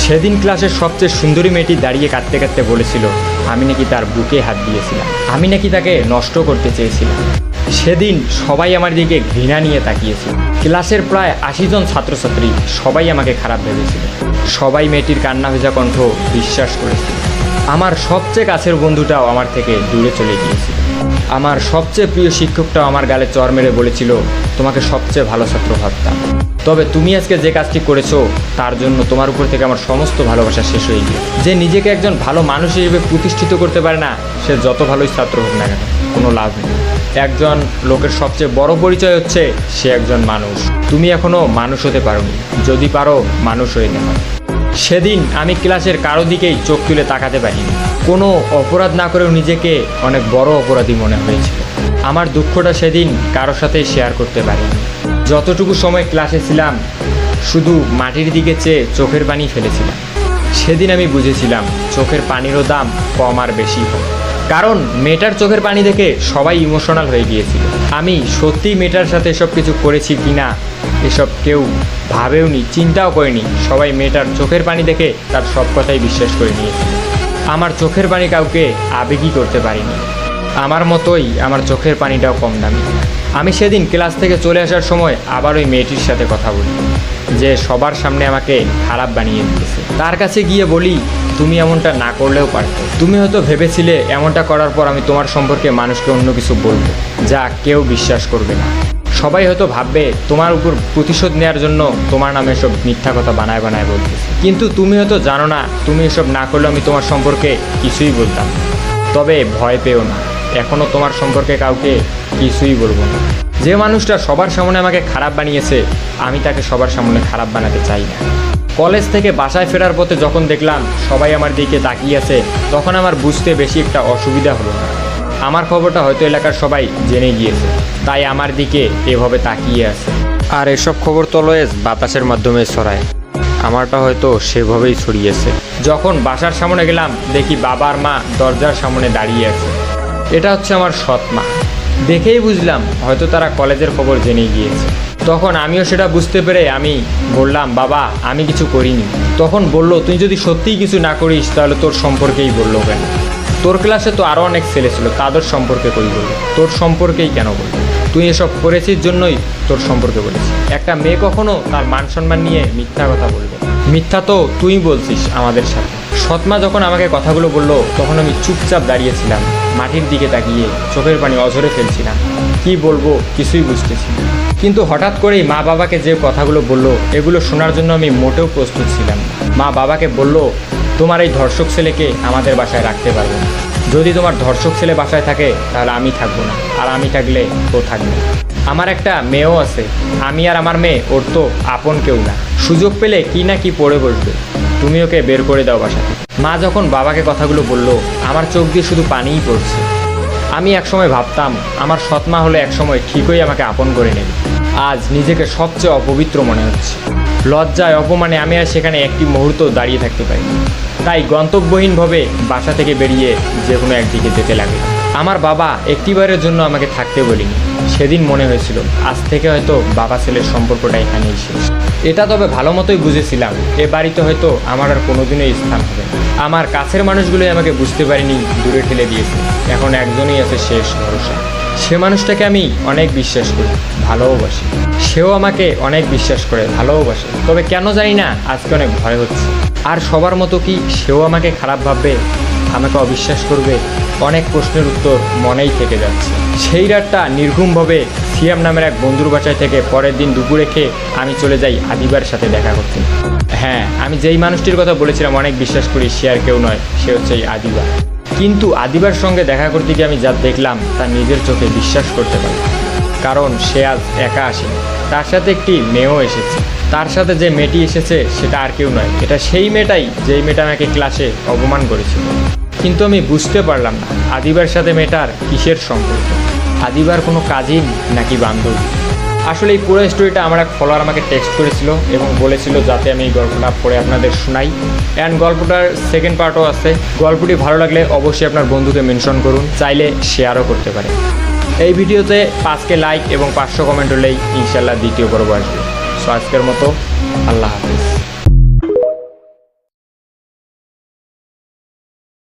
সেদিন ক্লাসের সবচেয়ে সুন্দরী মেয়েটি দাঁড়িয়ে কাঁদতে কাঁদতে বলেছিল আমি নাকি তার বুকে হাত দিয়েছিলাম, আমি নাকি তাকে নষ্ট করতে চেয়েছিলাম। সেদিন সবাই আমার দিকে ঘৃণা নিয়ে তাকিয়েছিল। ক্লাসের প্রায় 80 জন ছাত্রছাত্রী সবাই আমাকে খারাপ ভেবেছিল। সবাই মেয়েটির কান্না ভেজা কণ্ঠ বিশ্বাস করেছিল। আমার সবচেয়ে কাছের বন্ধুটাও আমার থেকে দূরে চলে গিয়েছিল। আমার সবচেয়ে প্রিয় শিক্ষকটাও আমার গালে চড় মেরে বলেছিল তোমাকে সবচেয়ে ভালো ছাত্র ভাবতাম, তবে তুমি আজকে যে কাজটি করেছো তার জন্য তোমার উপর থেকে আমার সমস্ত ভালোবাসা শেষ হয়ে গিয়ে। যে নিজেকে একজন ভালো মানুষ হিসেবে প্রতিষ্ঠিত করতে পারে না, সে যত ভালোই ছাত্র হোক না কেন, কোনো লাভ নেই। একজন লোকের সবচেয়ে বড় পরিচয় হচ্ছে সে একজন মানুষ। তুমি এখনো মানুষ হতে পারোনি, যদি পারো মানুষ হয়ে যাও। সেদিন আমি ক্লাসের কারো দিকেই চোখ তুলে তাকাতে পারিনি। কোনো অপরাধ না করেও নিজেকে অনেক বড় অপরাধী মনে হয়েছিল। আমার দুঃখটা সেদিন কারোর সাথে শেয়ার করতে পারিনি। যতটুকু সময় ক্লাসে ছিলাম শুধু মাটির দিকে চেয়ে চোখের পানি ফেলেছিলাম। সেদিন আমি বুঝেছিলাম চোখের পানিরও দাম কম আর বেশি হয়, কারণ মেয়েটার চোখের পানি দেখে সবাই ইমোশনাল হয়ে গিয়েছিল। আমি সত্যিই মেয়েটার সাথে এসব কিছু করেছি কিনা এসব কেউ ভাবেওনি, চিন্তাও করেনি। সবাই মেয়েটার চোখের পানি দেখে তার সব কথাই বিশ্বাস করে নিয়েছিল। আমার চোখের পানি কাউকে আবেগী করতে পারিনি। আমার মতোই আমার চোখের পানিটাও কম দামি। আমি সেদিন ক্লাস থেকে চলে আসার সময় আবার ওই মেয়েটির সাথে কথা বলি, যে সবার সামনে আমাকে খারাপ বানিয়ে দিয়েছে। তার কাছে গিয়ে বলি তুমি এমনটা না করলেও পারতে। তুমি হয়তো ভেবেছিলে এমনটা করার পর আমি তোমার সম্পর্কে মানুষকে অন্য কিছু বলবো যা কেউ বিশ্বাস করবে না। সবাই হয়তো ভাববে তোমার উপর প্রতিশোধ নেওয়ার জন্য তোমার নামে সব মিথ্যা কথা বানায় বানায় বলতেছে। কিন্তু তুমি হয়তো জানো না, তুমি এসব না করলে আমি তোমার সম্পর্কে কিছুই বলতাম। তবে ভয় পেও না, এখনও তোমার সম্পর্কে কাউকে কিছুই বলবো না। যে মানুষটা সবার সামনে আমাকে খারাপ বানিয়েছে আমি তাকে সবার সামনে খারাপ বানাতে চাই না। কলেজ থেকে বাসায় ফেরার পথে যখন দেখলাম সবাই আমার দিকে তাকিয়ে আছে, তখন আমার বুঝতে বেশি একটা অসুবিধা হলো না। আমার খবরটা হয়তো এলাকার সবাই জেনে গিয়েছে, তাই আমার দিকে এভাবে তাকিয়ে আছে। আর এসব খবর তো অলওয়েজ বাতাসের মাধ্যমে ছড়ায়, আমারটা হয়তো সেভাবেই ছড়িয়েছে। যখন বাসার সামনে গেলাম দেখি বাবা আর মা দরজার সামনে দাঁড়িয়ে আছে। এটা হচ্ছে আমার সৎ মা। দেখেই বুঝলাম হয়তো তারা কলেজের খবর জেনে গিয়েছে। তখন আমিও সেটা বুঝতে পেরে আমি বললাম বাবা আমি কিছু করিনি। তখন বলল তুই যদি সত্যিই কিছু না করিস তাহলে তোর সম্পর্কেই বললো কেন? তোর ক্লাসে তো আরও অনেক ছেলে ছিল, তাদের সম্পর্কে কই বললো? তোর সম্পর্কেই কেন বললো? তুই এসব করেছিস জন্যই তোর সম্পর্কে বলেছিস। একটা মেয়ে কখনো তার মান সম্মান নিয়ে মিথ্যা কথা বলবে? মিথ্যা তো তুই বলছিস আমাদের সাথে। সৎমা যখন আমাকে কথাগুলো বললো তখন আমি চুপচাপ দাঁড়িয়েছিলাম, মাটির দিকে তাকিয়ে চোখের পানি অঝরে ফেলছিলাম। কি বলবো কিছুই বুঝতেছি না। কিন্তু হঠাৎ করেই মা বাবাকে যে কথাগুলো বললো এগুলো শোনার জন্য আমি মোটেও প্রস্তুত ছিলাম না। মা বাবাকে বলল তোমার এই ধর্ষক ছেলেকে আমাদের বাসায় রাখতে পারবো না। যদি তোমার ধর্ষক ছেলে বাসায় থাকে তাহলে আমি থাকবো না, আর আমি থাকলে ও থাকবে। আমার একটা মেয়েও আছে, আমি আর আমার মেয়ে ওর তো আপন কেউ না। সুযোগ পেলে কি না কি পড়ে বসবে, তুমি ওকে বের করে দাও বাসা থেকে। মা যখন বাবাকে কথাগুলো বলল আমার চোখ দিয়ে শুধু পানিই পড়ছে। আমি একসময় ভাবতাম আমার সৎমা হলে একসময় ঠিকই আমাকে আপন করে নেবে। আজ নিজেকে সবচেয়ে অপবিত্র মনে হচ্ছে। লজ্জায় অপমানে আমি আর সেখানে একটি মুহূর্ত দাঁড়িয়ে থাকতে পারি। তাই গন্তব্যহীনভাবে বাসা থেকে বেরিয়ে যে কোনো একদিকে যেতে লাগে। আমার বাবা একটিবারের জন্য আমাকে থাকতে বলিনি। সেদিন মনে হয়েছিল আজ থেকে হয়তো বাবা ছেলের সম্পর্কটা এখানেই শেষ। এটা তবে ভালো মতোই বুঝেছিলাম এ বাড়িতে হয়তো আমার আর কোনোদিনই স্থান হবে না। আমার কাছের মানুষগুলোই আমাকে বুঝতে পারিনি, দূরে ঠেলে দিয়েছে। এখন একজনই আছে শেষ ভরসা। সে মানুষটাকে আমি অনেক বিশ্বাস করি, ভালোবাসি। সেও আমাকে অনেক বিশ্বাস করে, ভালোবাসে। তবে কেন জানি না আজকে অনেক ভয় হচ্ছে। আর সবার মতো কি সেও আমাকে খারাপ ভাববে, আমাকে অবিশ্বাস করবে? অনেক প্রশ্নের উত্তর মনেই থেকে যাচ্ছে। সেই রাতটা নির্ঘুমভাবে সিয়াম নামের এক বন্ধুর বাসায় থেকে পরের দিন দুপুরে খেয়ে আমি চলে যাই আদিবার সাথে দেখা করতে। হ্যাঁ, আমি যেই মানুষটির কথা বলেছিলাম অনেক বিশ্বাস করি, সে আর কেউ নয়, সে হচ্ছে এই আদিবা। কিন্তু আদিবার সঙ্গে দেখা করতে গিয়ে আমি যা দেখলাম তা নিজের চোখে বিশ্বাস করতে পারি। কারণ সে আজ একা আসেনি, তার সাথে একটি মেয়েও এসেছে। তার সাথে যে মেয়েটি এসেছে সেটা আর কেউ নয়, এটা সেই মেয়েটাই যেই মেয়েটা আমাকে ক্লাসে অপমান করেছিল। কিন্তু আমি বুঝতে পারলাম না আদিবার সাথে মেয়েটার কিসের সম্পর্ক। আদিবার কোনো কাজিন নাকি বান্ধবী? আসলে এই পুরো স্টোরিটা আমার এক ফলোয়ার আমাকে টেক্সট করেছিল এবং বলেছিল যাতে আমি এই গল্পটা পড়ে আপনাদের শোনাই। অ্যান্ড গল্পটার সেকেন্ড পার্টও আছে। গল্পটি ভালো লাগলে অবশ্যই আপনার বন্ধুকে মেনশন করুন, চাইলে শেয়ারও করতে পারেন। এই ভিডিওতে 5K লাইক এবং 500 কমেন্ট হলেই ইনশাল্লাহ দ্বিতীয় পর্ব আসবে। সো আজকের মতো আল্লাহ হাফেজ।